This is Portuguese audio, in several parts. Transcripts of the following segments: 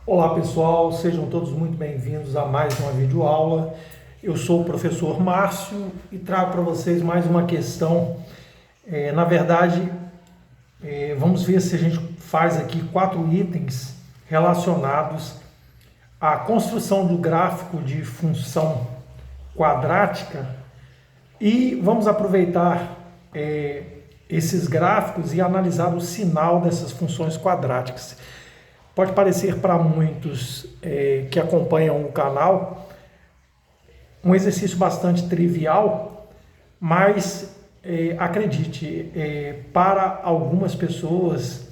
Olá pessoal, sejam todos muito bem-vindos a mais uma videoaula. Eu sou o professor Márcio e trago para vocês mais uma questão. Na verdade, vamos ver se a gente faz aqui 4 itens relacionados à construção do gráfico de função quadrática e vamos aproveitar esses gráficos e analisar o sinal dessas funções quadráticas. Pode parecer para muitos que acompanham o canal um exercício bastante trivial, mas acredite, para algumas pessoas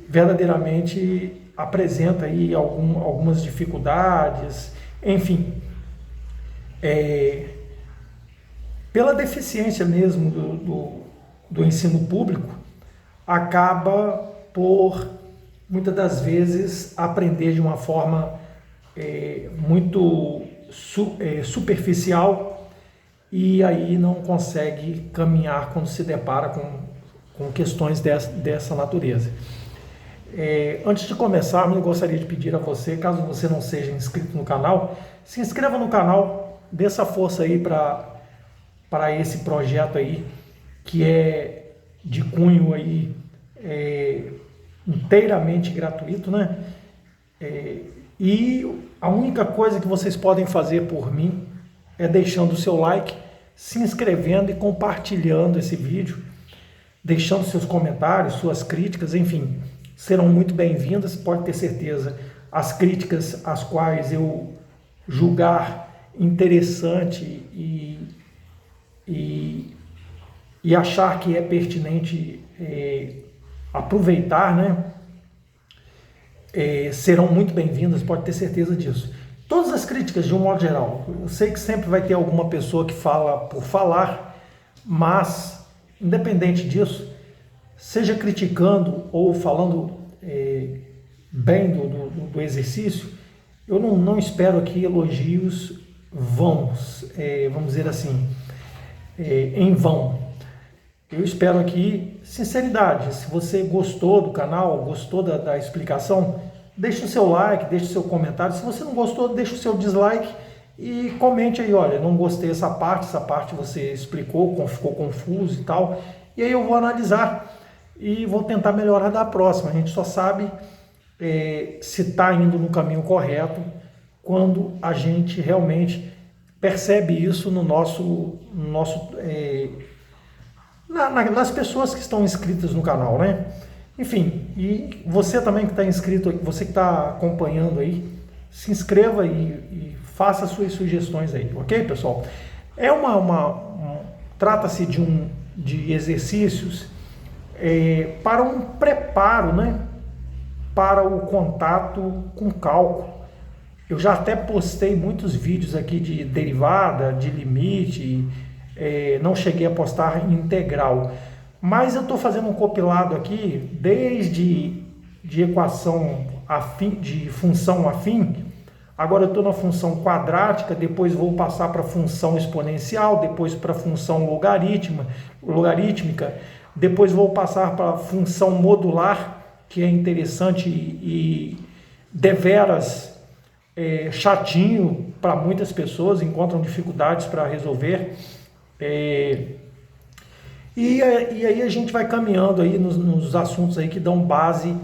verdadeiramente apresenta aí algumas dificuldades, enfim, pela deficiência mesmo do ensino público, acaba por muitas das vezes aprender de uma forma muito superficial e aí não consegue caminhar quando se depara com questões dessa natureza. Antes de começar, eu gostaria de pedir a você, caso você não seja inscrito no canal, se inscreva no canal, dê essa força aí para esse projeto aí, que é de cunho aí inteiramente gratuito, né? E a única coisa que vocês podem fazer por mim é deixando o seu like, se inscrevendo e compartilhando esse vídeo, deixando seus comentários, suas críticas, enfim, serão muito bem-vindas, pode ter certeza. As críticas as quais eu julgar interessante e achar que é pertinente aproveitar, né? Serão muito bem-vindas, pode ter certeza disso. Todas as críticas, de um modo geral, eu sei que sempre vai ter alguma pessoa que fala por falar, mas, independente disso, seja criticando ou falando bem do exercício, eu não espero aqui elogios vãos, vamos dizer assim, em vão. Eu espero aqui sinceridade. Se você gostou do canal, gostou da explicação, deixe o seu like, deixe o seu comentário. Se você não gostou, deixe o seu dislike e comente aí, olha, não gostei essa parte você explicou, ficou confuso e tal. E aí eu vou analisar e vou tentar melhorar da próxima. A gente só sabe se está indo no caminho correto quando a gente realmente percebe isso nas pessoas que estão inscritas no canal, né? Enfim, e você também que está inscrito, você que está acompanhando aí, se inscreva e faça suas sugestões aí, ok, pessoal? Trata-se de exercícios para um preparo, né? Para o contato com cálculo. Eu já até postei muitos vídeos aqui de derivada, de limite, não cheguei a postar integral, mas eu estou fazendo um compilado aqui desde de equação afim, de função afim, agora eu estou na função quadrática, depois vou passar para a função exponencial, depois para a função logarítmica, depois vou passar para a função modular, que é interessante e deveras chatinho para muitas pessoas, encontram dificuldades para resolver. E aí a gente vai caminhando aí nos assuntos aí que dão base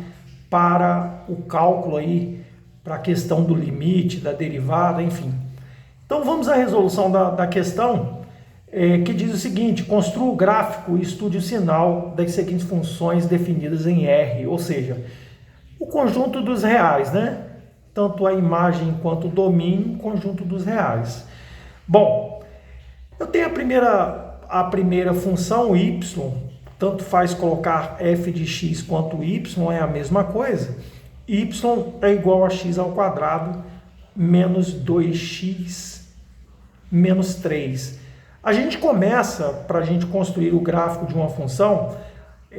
para o cálculo aí, para a questão do limite, da derivada, enfim. Então vamos à resolução da questão, que diz o seguinte: construa o gráfico e estude o sinal das seguintes funções definidas em R, ou seja, o conjunto dos reais, né? Tanto a imagem quanto o domínio, conjunto dos reais. Bom, eu tenho a primeira função, y, tanto faz colocar f de x quanto y, é a mesma coisa. Y é igual a x ao quadrado menos 2x menos 3. A gente começa, para a gente construir o gráfico de uma função,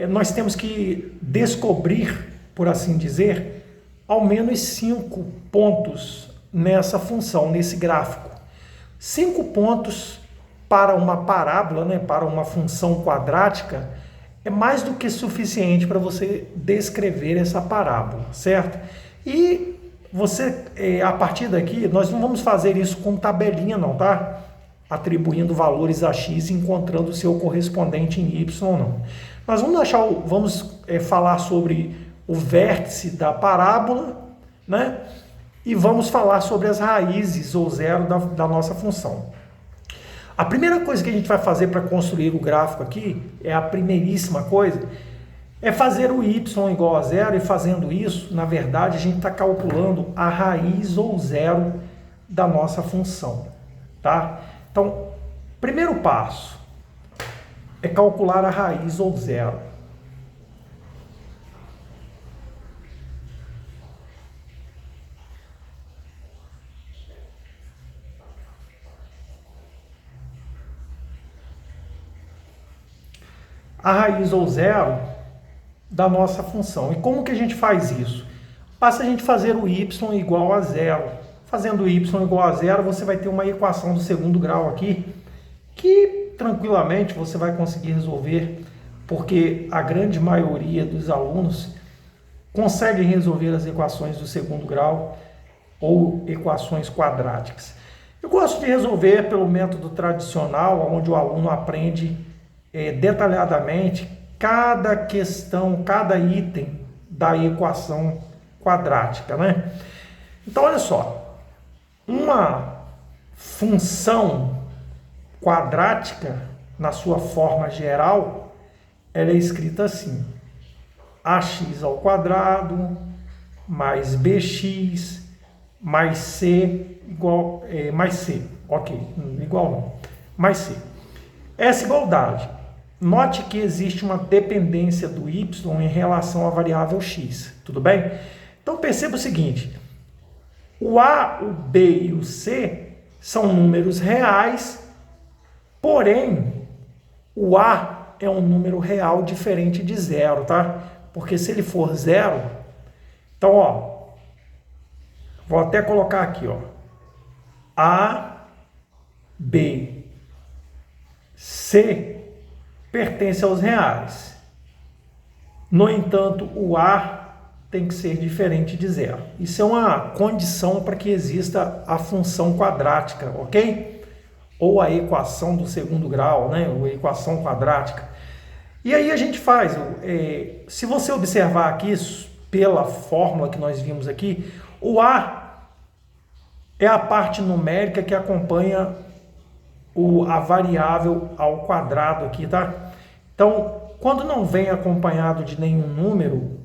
nós temos que descobrir, por assim dizer, ao menos 5 pontos nessa função, nesse gráfico. 5 pontos para uma parábola, né, para uma função quadrática, é mais do que suficiente para você descrever essa parábola, certo? E você, a partir daqui, nós não vamos fazer isso com tabelinha não, tá? Atribuindo valores a x e encontrando o seu correspondente em y, não. Nós vamos falar sobre o vértice da parábola, né? E vamos falar sobre as raízes ou zero da nossa função. A primeira coisa que a gente vai fazer para construir o gráfico aqui, a primeiríssima coisa, é fazer o y igual a zero, e fazendo isso, na verdade, a gente está calculando a raiz ou zero da nossa função, tá? Então, primeiro passo é calcular a raiz ou zero. A raiz ou zero da nossa função. E como que a gente faz isso? Basta a gente fazer o y igual a zero. Fazendo o y igual a zero, você vai ter uma equação do segundo grau aqui, que tranquilamente você vai conseguir resolver, porque a grande maioria dos alunos consegue resolver as equações do segundo grau ou equações quadráticas. Eu gosto de resolver pelo método tradicional, onde o aluno aprende detalhadamente cada questão, cada item da equação quadrática, né? Então, olha só, uma função quadrática, na sua forma geral, ela é escrita assim: ax ao quadrado mais bx mais c igual mais c, ok, igual não, mais c. Essa igualdade, note que existe uma dependência do y em relação à variável x, tudo bem? Então perceba o seguinte: o a, o b e o c são números reais, porém o a é um número real diferente de zero, tá? Porque se ele for zero, então, ó, vou até colocar aqui, ó, a, b, c pertence aos reais. No entanto, o a tem que ser diferente de zero. Isso é uma condição para que exista a função quadrática, ok? Ou a equação do segundo grau, né? Ou a equação quadrática. E aí a gente faz, se você observar aqui, pela fórmula que nós vimos aqui, o a é a parte numérica que acompanha a variável ao quadrado aqui, tá? Então, quando não vem acompanhado de nenhum número,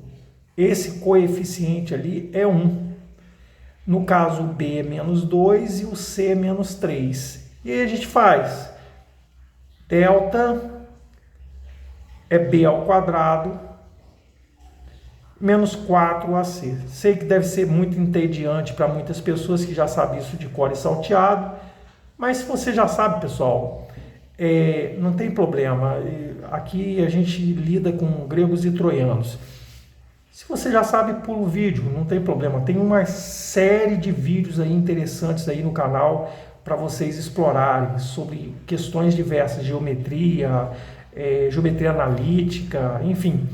esse coeficiente ali é 1. No caso, o b é menos 2 e o c é menos 3. E aí a gente faz delta é b ao quadrado menos 4ac. Sei que deve ser muito entediante para muitas pessoas que já sabem isso de cor e salteado, mas se você já sabe, pessoal, não tem problema. Aqui a gente lida com gregos e troianos. Se você já sabe, pula o vídeo, não tem problema. Tem uma série de vídeos aí interessantes aí no canal para vocês explorarem sobre questões diversas, geometria, geometria analítica, enfim.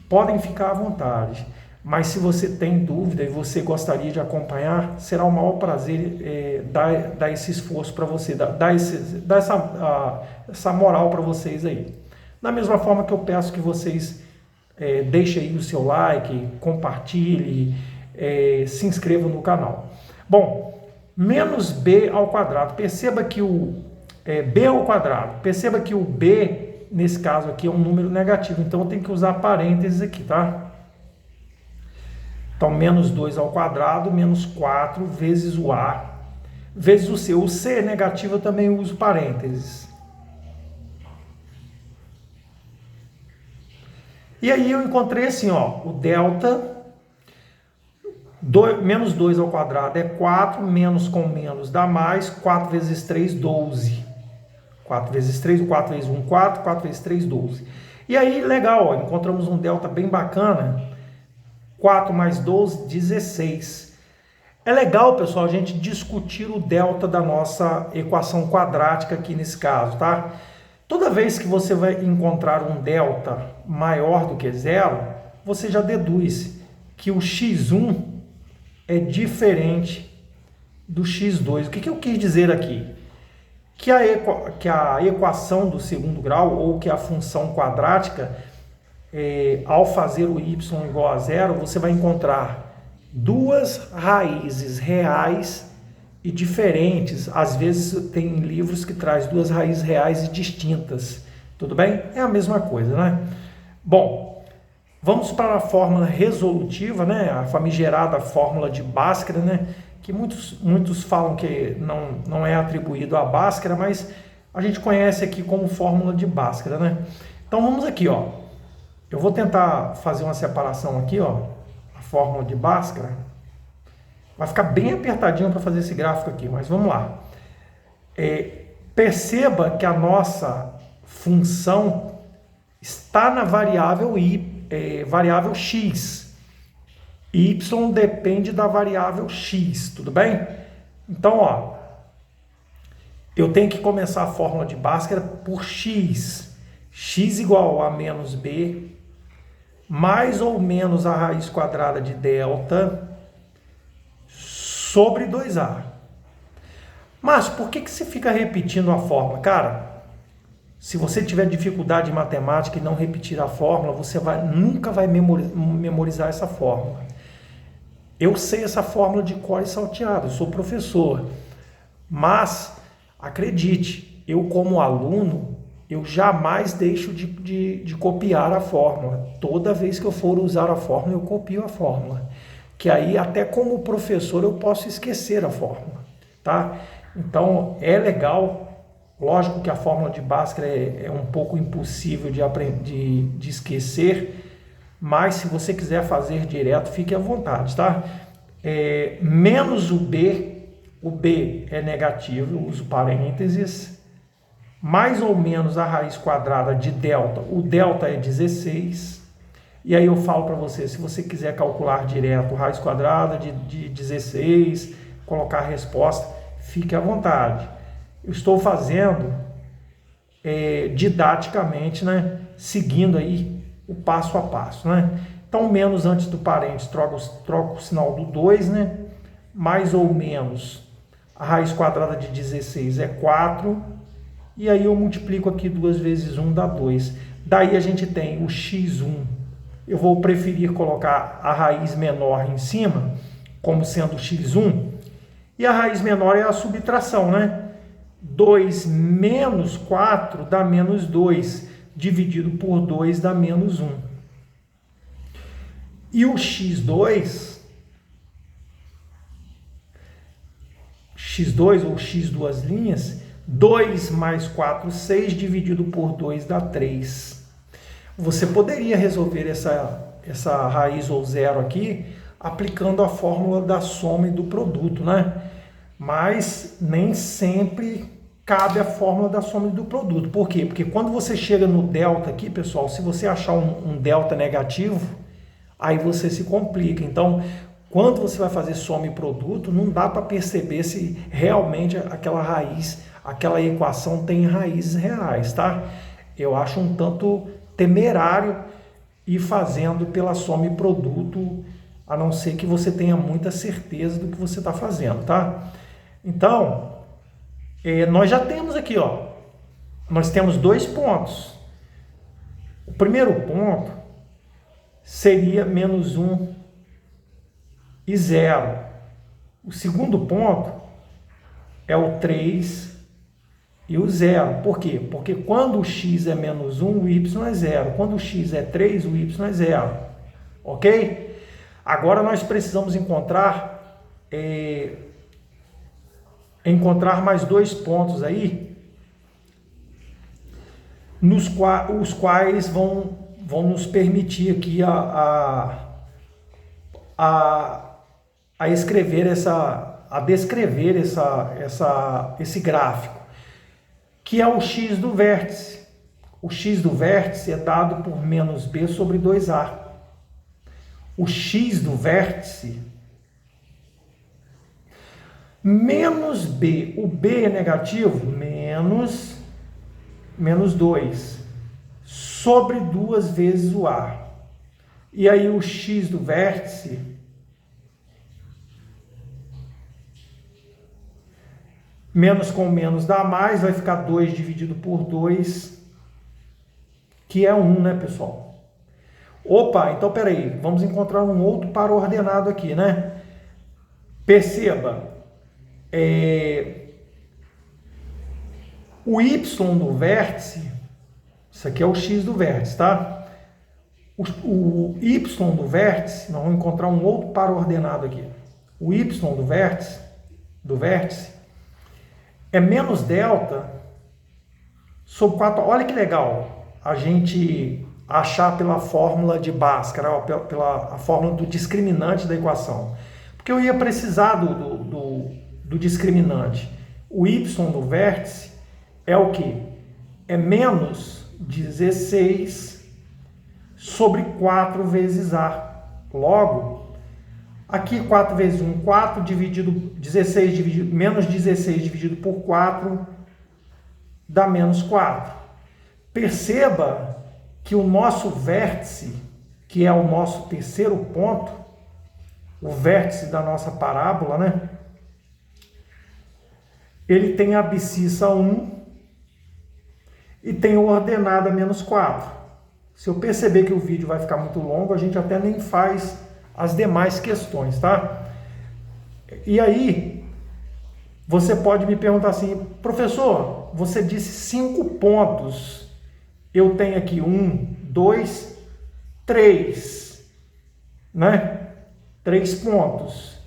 Podem ficar à vontade. Mas se você tem dúvida e você gostaria de acompanhar, será um maior prazer dar esse esforço para você, dar essa moral para vocês aí. Da mesma forma que eu peço que vocês deixem aí o seu like, compartilhe, se inscreva no canal. Bom, menos b ao quadrado. Perceba que o b ao quadrado. Perceba que o b, nesse caso aqui, é um número negativo. Então eu tenho que usar parênteses aqui, tá? Então, menos 2 ao quadrado, menos 4 vezes o a, vezes o c. O c é negativo, eu também uso parênteses. E aí eu encontrei assim, ó, o delta, menos 2 ao quadrado é 4, menos com menos dá mais, 4 vezes 3, 12. 4 vezes 3, 4 vezes 1, 4, 4 vezes 3, 12. E aí, legal, ó, encontramos um delta bem bacana. 4 mais 12, 16. É legal, pessoal, a gente discutir o delta da nossa equação quadrática aqui nesse caso, tá? Toda vez que você vai encontrar um delta maior do que zero, você já deduz que o x1 é diferente do x2. O que eu quis dizer aqui? Que a equação do segundo grau, ou que a função quadrática, ao fazer o y igual a zero, você vai encontrar duas raízes reais e diferentes. Às vezes tem livros que traz duas raízes reais e distintas. Tudo bem? É a mesma coisa, né? Bom, vamos para a fórmula resolutiva, né? A famigerada fórmula de Bhaskara, né? Que muitos falam que não é atribuído a Bhaskara, mas a gente conhece aqui como fórmula de Bhaskara, né? Então vamos aqui, ó. Eu vou tentar fazer uma separação aqui, ó. A fórmula de Bhaskara. Vai ficar bem apertadinho para fazer esse gráfico aqui, mas vamos lá. Perceba que a nossa função está na variável variável x. Y depende da variável x, tudo bem? Então, ó, eu tenho que começar a fórmula de Bhaskara por x. X igual a menos b, mais ou menos a raiz quadrada de delta, sobre 2a. Mas por que você fica repetindo a fórmula? Cara, se você tiver dificuldade em matemática e não repetir a fórmula, você nunca vai memorizar essa fórmula. Eu sei essa fórmula de cor e salteado, eu sou professor. Mas, acredite, eu como aluno, eu jamais deixo de copiar a fórmula. Toda vez que eu for usar a fórmula, eu copio a fórmula. Que aí, até como professor, eu posso esquecer a fórmula, tá? Então, é legal. Lógico que a fórmula de Bhaskara é um pouco impossível de esquecer, mas se você quiser fazer direto, fique à vontade, tá? Menos o B é negativo, eu uso parênteses, mais ou menos a raiz quadrada de delta, o delta é 16, e aí eu falo para você, se você quiser calcular direto raiz quadrada de 16, colocar a resposta, fique à vontade. Eu estou fazendo didaticamente, né, seguindo aí o passo a passo, né? Então, menos antes do parênteses, troco o sinal do 2, né? Mais ou menos a raiz quadrada de 16 é 4, e aí eu multiplico aqui 2 vezes 1 dá 2. Daí a gente tem o x1. Eu vou preferir colocar a raiz menor em cima, como sendo x1, e a raiz menor é a subtração, né? 2 menos 4 dá menos 2, dividido por 2 dá menos 1. E o x2 ou x duas linhas, 2 mais 4, 6, dividido por 2 dá 3. Você poderia resolver essa raiz ou zero aqui, aplicando a fórmula da soma e do produto, né? Mas nem sempre cabe a fórmula da soma e do produto. Por quê? Porque quando você chega no delta aqui, pessoal, se você achar um delta negativo, aí você se complica. Então, quando você vai fazer soma e produto, não dá para perceber se realmente aquela raiz, aquela equação tem raízes reais, tá? Eu acho um tanto temerário ir fazendo pela soma e produto, a não ser que você tenha muita certeza do que você está fazendo, tá? Então, nós já temos aqui, ó, nós temos 2 pontos. O primeiro ponto seria menos 1 e 0. O segundo ponto é o 3 e o 0. Por quê? Porque quando o x é menos 1, o y é 0. Quando o x é 3, o y é 0. Ok? Agora nós precisamos encontrar mais 2 pontos aí, os quais vão nos permitir aqui a descrever esse gráfico, que é o x do vértice. O x do vértice é dado por menos b sobre 2a. O x do vértice menos b, o b é negativo, menos 2, sobre 2 vezes o a. E aí o x do vértice Menos com menos dá mais, vai ficar 2 dividido por 2, que é 1, né, pessoal? Opa, então peraí, vamos encontrar um outro par ordenado aqui, né? Perceba, o y do vértice, isso aqui é o x do vértice, tá? O y do vértice, nós vamos encontrar um outro par ordenado aqui. O y do vértice é menos delta sobre 4. Olha que legal a gente achar pela fórmula de Bhaskara, pela a fórmula do discriminante da equação. Porque eu ia precisar do discriminante. O y do vértice é o que? É menos 16 sobre 4 vezes A. Logo, aqui 4 vezes 1, 4 dividido, 16 dividido, menos 16 dividido por 4 dá menos 4. Perceba que o nosso vértice, que é o nosso terceiro ponto, o vértice da nossa parábola, né? Ele tem a abscissa 1 e tem o ordenada menos 4. Se eu perceber que o vídeo vai ficar muito longo, a gente até nem faz as demais questões, tá? E aí, você pode me perguntar assim, professor, você disse 5 pontos. Eu tenho aqui 1, 2, 3, né? 3 pontos.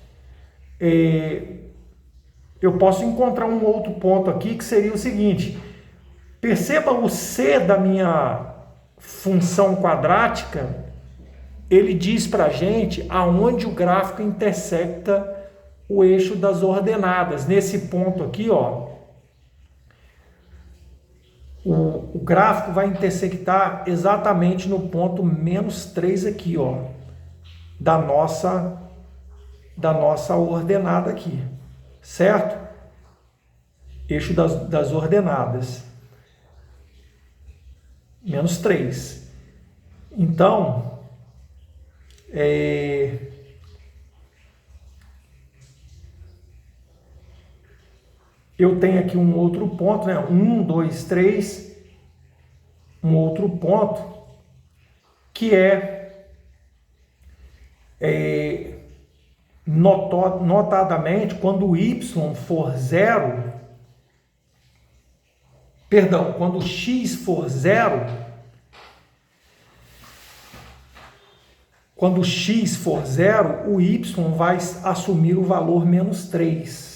Eu posso encontrar um outro ponto aqui que seria o seguinte. Perceba o C da minha função quadrática, ele diz para a gente aonde o gráfico intersecta o eixo das ordenadas. Nesse ponto aqui, ó, o gráfico vai intersectar exatamente no ponto menos 3 aqui, ó, da nossa ordenada aqui, certo? Eixo das ordenadas. Menos 3. Então, eu tenho aqui um outro ponto, né? 1, 2, 3, um outro ponto, que notadamente, quando o y for 0, perdão, quando o x for 0, quando o x for 0, o y vai assumir o valor menos 3.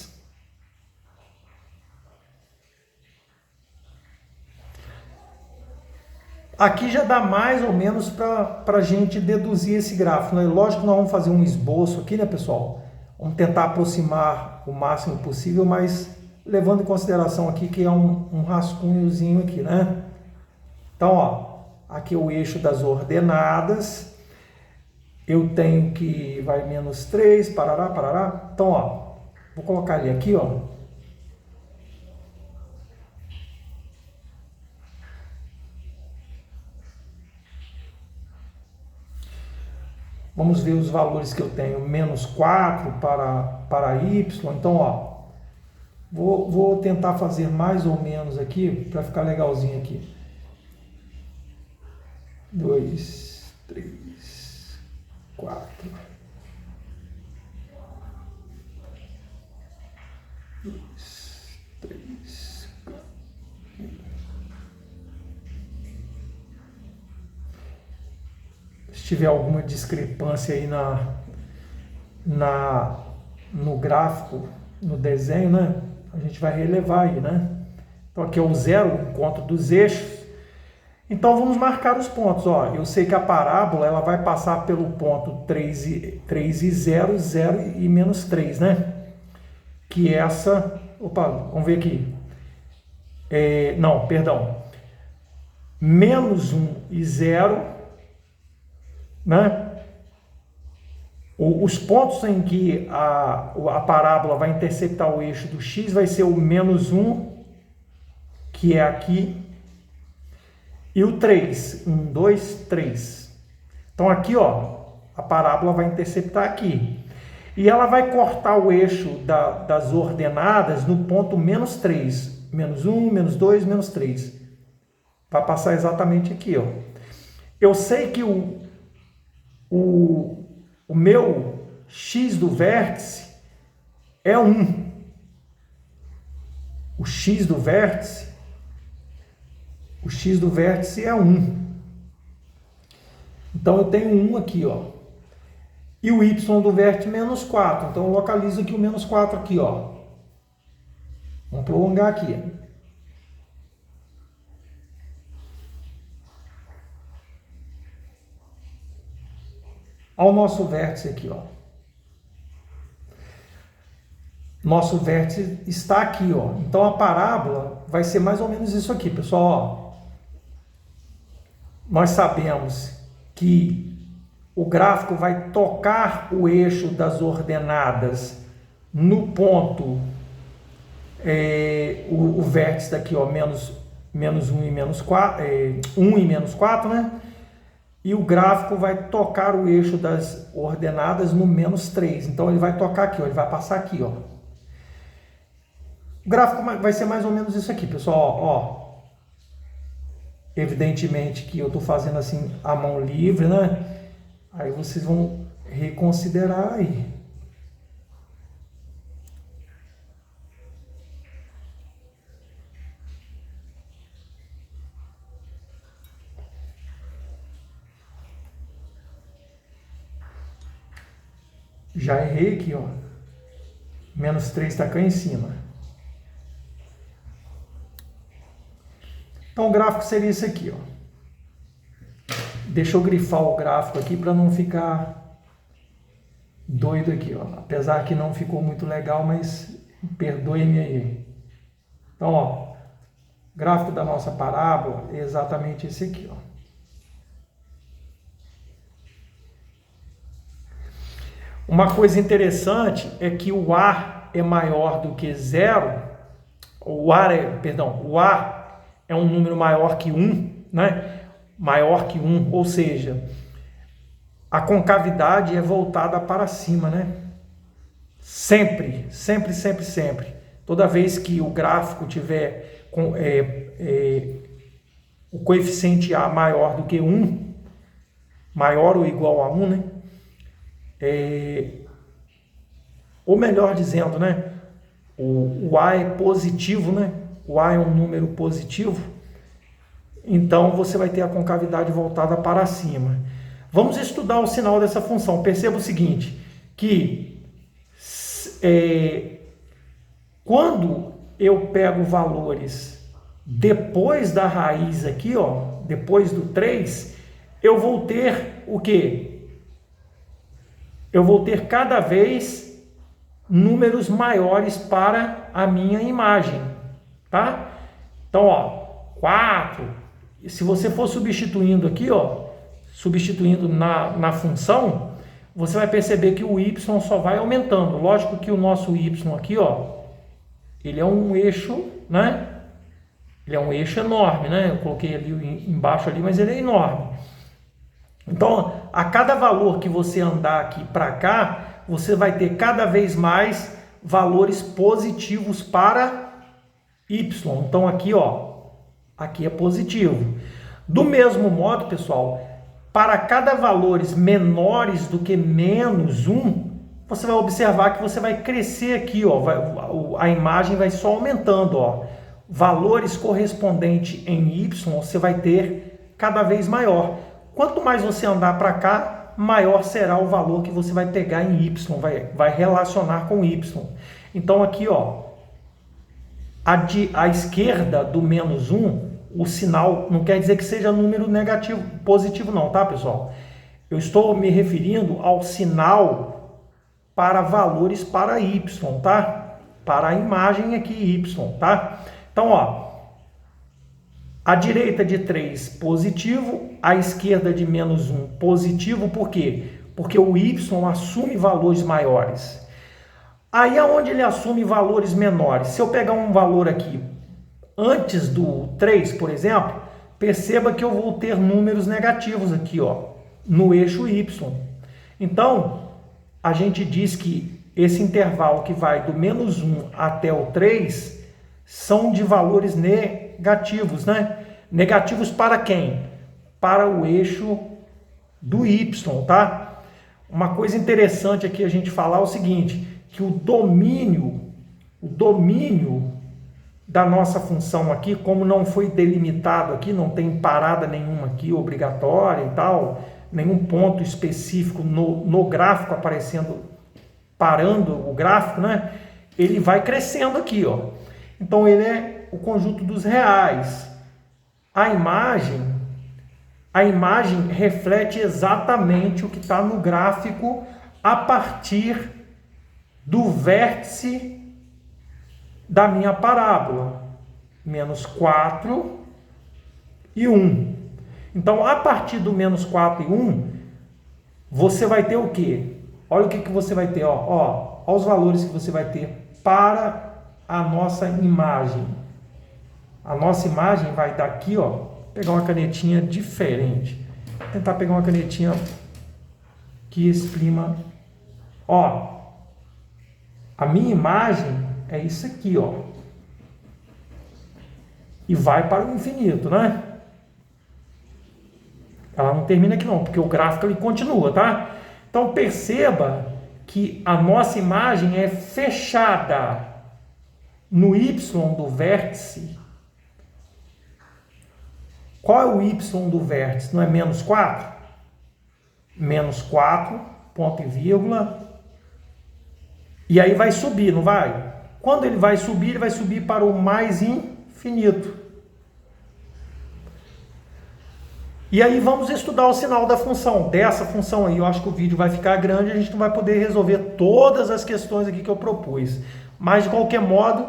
Aqui já dá mais ou menos para a gente deduzir esse gráfico, né? Lógico que nós vamos fazer um esboço aqui, né, pessoal? Vamos tentar aproximar o máximo possível, mas levando em consideração aqui que é um rascunhozinho aqui, né? Então, ó, aqui é o eixo das ordenadas. Eu tenho que vai menos 3, parará, parará. Então, ó, vou colocar ele aqui, ó. Vamos ver os valores que eu tenho. Menos 4 para y. Então, ó, vou tentar fazer mais ou menos aqui, para ficar legalzinho aqui. 2, 3, 4. 2, 3, 4. Se tiver alguma discrepância aí no gráfico, no desenho, né? A gente vai relevar aí, né? Então aqui é o 0, o encontro dos eixos. Então vamos marcar os pontos, ó. Eu sei que a parábola ela vai passar pelo ponto 3 e 0, 0 e menos 3, né? Que é essa... Opa, vamos ver aqui. Não, perdão. Menos 1 e 0, né? Os pontos em que a parábola vai interceptar o eixo do x vai ser o menos 1, que é aqui, e o 3. 1, 2, 3. Então aqui, ó, a parábola vai interceptar aqui. E ela vai cortar o eixo das ordenadas no ponto -3. -1, -2, -3. Vai passar exatamente aqui, ó. Eu sei que o meu x do vértice é 1. O x do vértice é 1. Então eu tenho 1 aqui, ó. E o y do vértice -4. Então eu localizo aqui o -4 aqui, ó. Vamos prolongar aqui. Olha o nosso vértice aqui, ó. Nosso vértice está aqui, ó. Então a parábola vai ser mais ou menos isso aqui, pessoal, ó. Nós sabemos que o gráfico vai tocar o eixo das ordenadas no ponto, o vértice daqui, ó, -1 e -4, 1 e -4, né? E o gráfico vai tocar o eixo das ordenadas no -3. Então ele vai tocar aqui, ó, ele vai passar aqui, ó. O gráfico vai ser mais ou menos isso aqui, pessoal, ó. Evidentemente que eu estou fazendo assim a mão livre, né? Aí vocês vão reconsiderar aí. Já errei aqui, ó. -3 está cá em cima. Então o gráfico seria esse aqui, ó. Deixa eu grifar o gráfico aqui para não ficar doido aqui, ó. Apesar que não ficou muito legal, mas perdoe-me aí. Então, ó, o gráfico da nossa parábola é exatamente esse aqui, ó. Uma coisa interessante é que o A é maior do que 0. O A é um número maior que 1, né? Maior que 1, ou seja, a concavidade é voltada para cima, né? Sempre, sempre, sempre, sempre. Toda vez que o gráfico tiver o coeficiente A maior do que 1, maior ou igual a 1, né? Ou melhor dizendo, né? O A é positivo, né? O A é um número positivo. Então, você vai ter a concavidade voltada para cima. Vamos estudar o sinal dessa função. Perceba o seguinte, que quando eu pego valores depois da raiz aqui, ó, depois do 3, eu vou ter o quê? Eu vou ter cada vez números maiores para a minha imagem, tá? Então, ó, 4... Se você for substituindo aqui, ó, substituindo na função, você vai perceber que o y só vai aumentando. Lógico que o nosso y aqui, ó, ele é um eixo, né? Ele é um eixo enorme, né? Eu coloquei ali embaixo ali, mas ele é enorme. Então, a cada valor que você andar aqui para cá, você vai ter cada vez mais valores positivos para y. Então aqui, ó, aqui é positivo. Do mesmo modo, pessoal, para cada valores menores do que -1, você vai observar que você vai crescer aqui, ó, a imagem vai só aumentando, ó. Valores correspondentes em y, você vai ter cada vez maior. Quanto mais você andar para cá, maior será o valor que você vai pegar em y, vai relacionar com y. Então aqui, ó, à esquerda do -1, o sinal não quer dizer que seja número negativo, positivo não, tá, pessoal? Eu estou me referindo ao sinal para valores para y, tá? Para a imagem aqui y, tá? Então, ó, à direita de 3 positivo, à esquerda de -1 positivo, por quê? Porque o y assume valores maiores. Aí aonde ele assume valores menores? Se eu pegar um valor aqui antes do 3, por exemplo, perceba que eu vou ter números negativos aqui, ó, no eixo y. Então, a gente diz que esse intervalo que vai do -1 até o 3 são de valores negativos, né? Negativos para quem? Para o eixo do y, tá? Uma coisa interessante aqui a gente falar é o seguinte, que o domínio da nossa função aqui, como não foi delimitado aqui, não tem parada nenhuma aqui obrigatória e tal, nenhum ponto específico no gráfico aparecendo, parando o gráfico, né? Ele vai crescendo aqui, ó. Então ele é o conjunto dos reais. A imagem reflete exatamente o que está no gráfico a partir do vértice da minha parábola, -4 e 1. Então, a partir do -4 e 1, você vai ter o quê? Olha o que você vai ter, ó, os valores que você vai ter para a nossa imagem. A nossa imagem vai daqui, ó, pegar uma canetinha diferente. Vou tentar pegar uma canetinha que exprima, ó, a minha imagem é isso aqui, ó. E vai para o infinito, né? Ela não termina aqui não, porque o gráfico ele continua, tá? Então perceba que a nossa imagem é fechada no y do vértice. Qual é o y do vértice? Não é -4? -4, ponto e vírgula. E aí vai subir, não vai? Quando ele vai subir para o mais infinito. E aí vamos estudar o sinal da função, dessa função aí. Eu acho que o vídeo vai ficar grande, a gente não vai poder resolver todas as questões aqui que eu propus. Mas, de qualquer modo,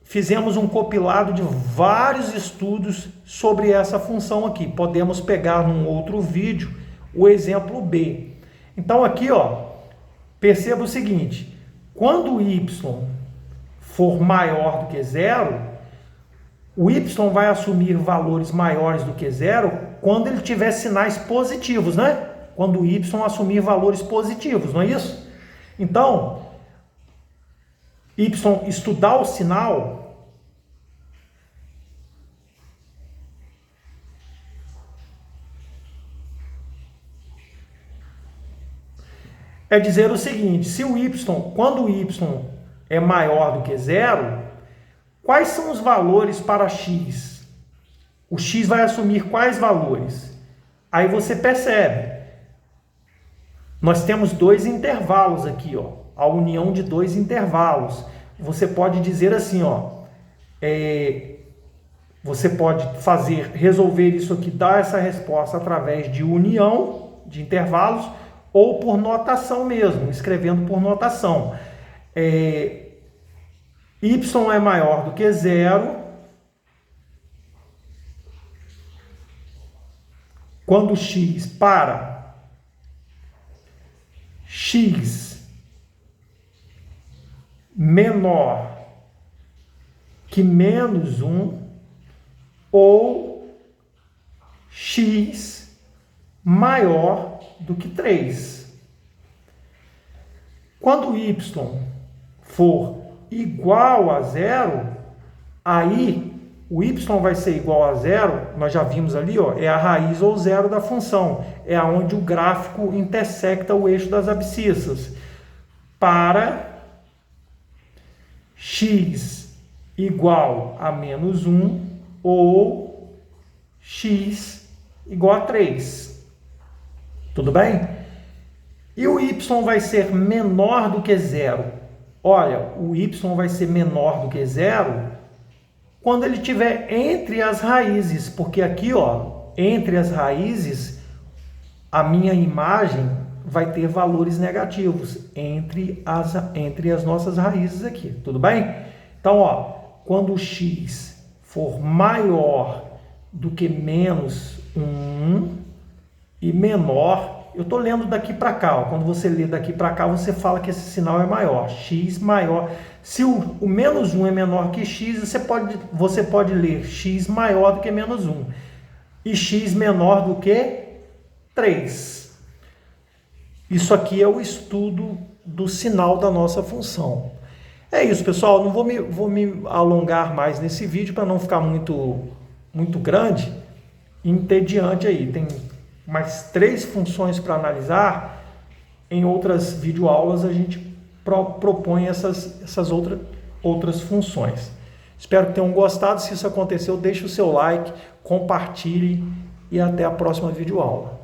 fizemos um compilado de vários estudos sobre essa função aqui. Podemos pegar num outro vídeo o exemplo B. Então aqui, ó, perceba o seguinte, quando y for maior do que zero, o y vai assumir valores maiores do que zero quando ele tiver sinais positivos, né? Quando o y assumir valores positivos, não é isso? Então, y estudar o sinal é dizer o seguinte, se o y, quando o y é maior do que zero, quais são os valores para x? O x vai assumir quais valores? Aí você percebe, nós temos dois intervalos aqui, ó, a união de dois intervalos. Você pode dizer assim, ó, você pode resolver isso aqui, dar essa resposta através de união de intervalos ou por notação mesmo, escrevendo por notação. Y é maior do que zero quando x para x menor que -1 ou x maior do que 3. Quando y for igual a zero, aí o y vai ser igual a zero, nós já vimos ali, ó, é a raiz ou zero da função, é aonde o gráfico intersecta o eixo das abscissas, para x igual a -1 ou x igual a 3. Tudo bem? E o y vai ser menor do que zero. Olha, o y vai ser menor do que zero quando ele estiver entre as raízes, porque aqui, ó, entre as raízes, a minha imagem vai ter valores negativos entre as nossas raízes aqui, tudo bem? Então, ó, quando o x for maior do que -1 e menor, eu estou lendo daqui para cá, ó, quando você lê daqui para cá, você fala que esse sinal é maior, x maior. Se o -1 é menor que x, você pode ler x maior do que -1 e x menor do que 3. Isso aqui é o estudo do sinal da nossa função. É isso, pessoal. Não vou me alongar mais nesse vídeo para não ficar muito grande e entediante aí. Tem mais 3 funções para analisar. Em outras videoaulas a gente propõe essas outras funções. Espero que tenham gostado. Se isso aconteceu, deixe o seu like, compartilhe e até a próxima videoaula.